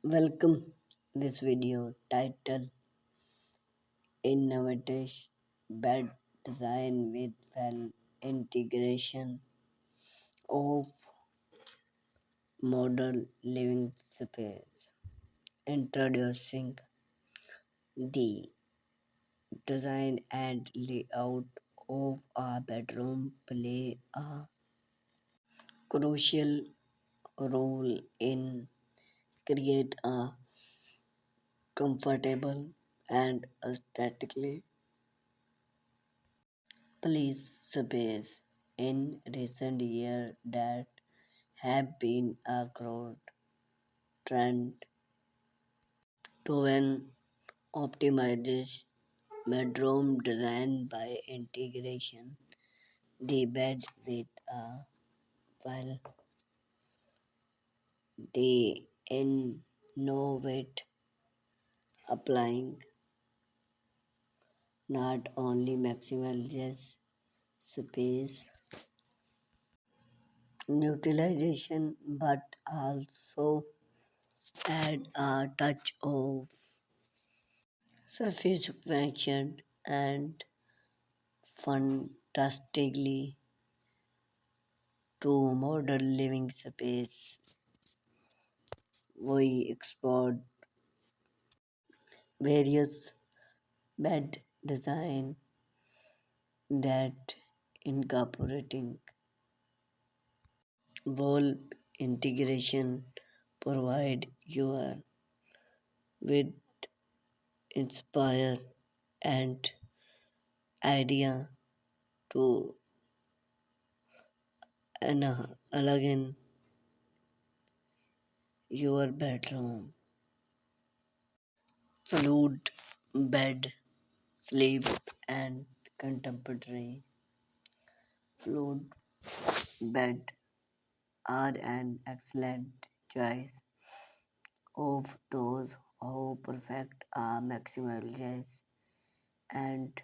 Welcome this video titled Innovative Bed Design with Well Integration of Modern Living Space. Introducing the design and layout of a bedroom play a crucial role in create a comfortable and aesthetically pleasing space. In recent years that have been a growth trend to an optimized bedroom design by integration the bed with a well they innovate applying not only maximizes space utilization but also add a touch of sophistication and fantastically to modern living space. We explored various bed design that incorporating wall integration provide you with inspire and idea to an elegant your bedroom. Fluid bed sleep and contemporary fluid bed are an excellent choice of those who perfect a maximalize and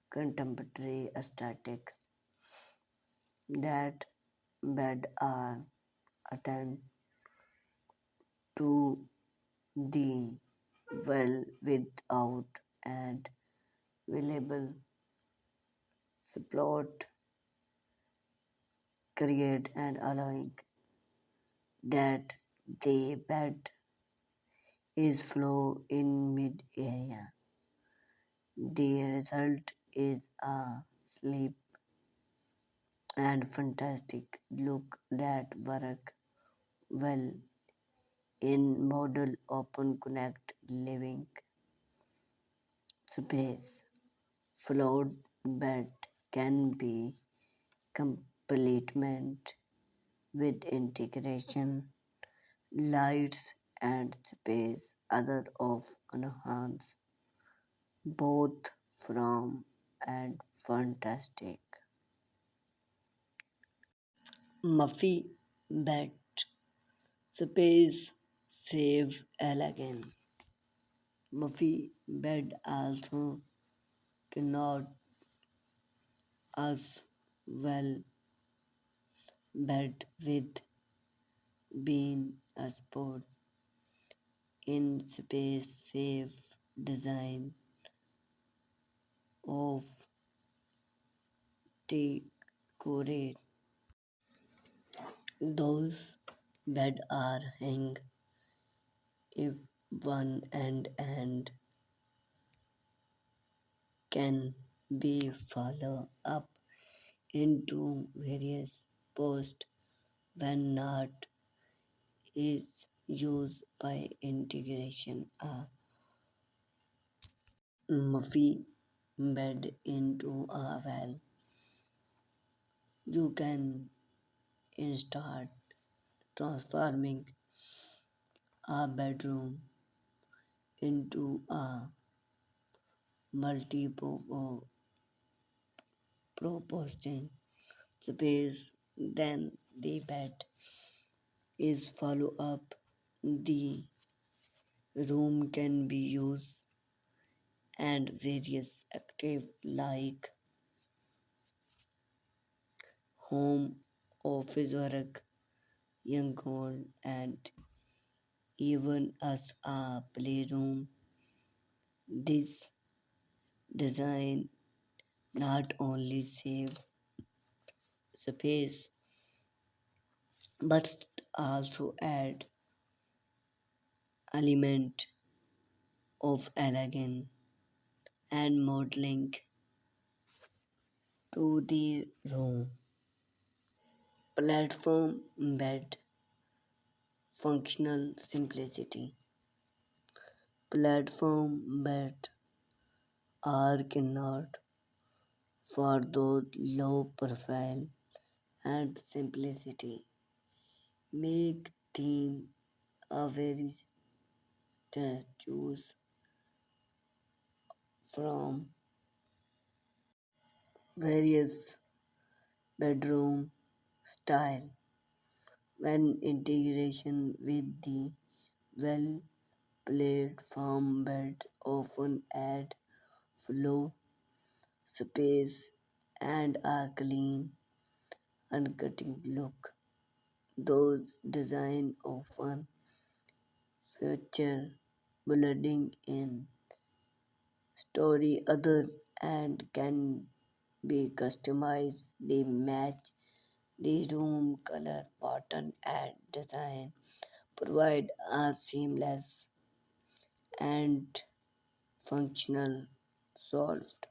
contemporary aesthetic that bed are attend to the well without and available support create and allowing that the bed is flow in mid area. The result is a sleep and fantastic look that work well in model open connect living space. Float bed can be complement with integration, lights and space other of enhance both from and fantastic. Muffy bed space save elegant. Muffy bed also cannot as well bed with being a sport in space safe design of decorate. Those bed are hang if one and can be followed up into various posts when not is used by integration. A muffy bed into a well. You can start transforming a bedroom into a multi-purpose space. Then the bed is follow up. The room can be used and various active like home, office work, young old and even as a playroom. This design not only save space but also add element of elegance and modeling to the room. Platform bed functional simplicity. Platform bed are cannot for those low profile and simplicity. Make theme a very choose from various bedroom style when integration with the well platform bed often add flow space and a clean uncutting look. Those design often feature blending in story other and can be customized. They match the room color, pattern, and design. Provide a seamless and functional solved.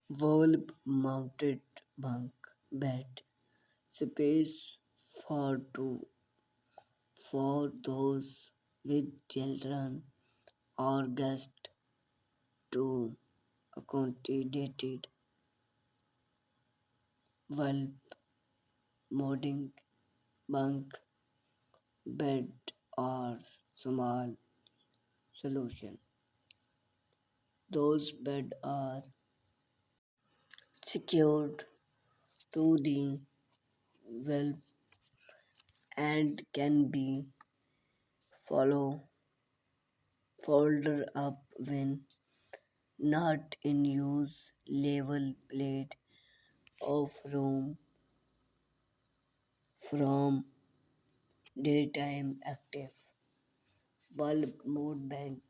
Wall mounted bunk bed space for those with children or guests to accommodated while modding bunk bed or small solution. Those bed are secured to the well and can be follow folded up when not in use. Level plate of room from daytime active. Bulb mode bank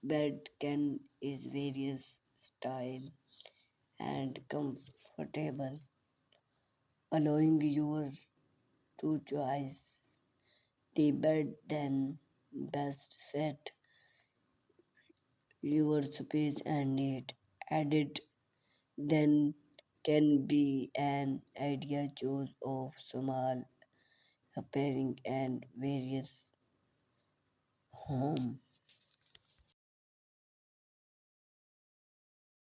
bed can is various style and comfortable, allowing you to choose the bed then best set your space and need. Added then can be an idea choice of small appearing and various home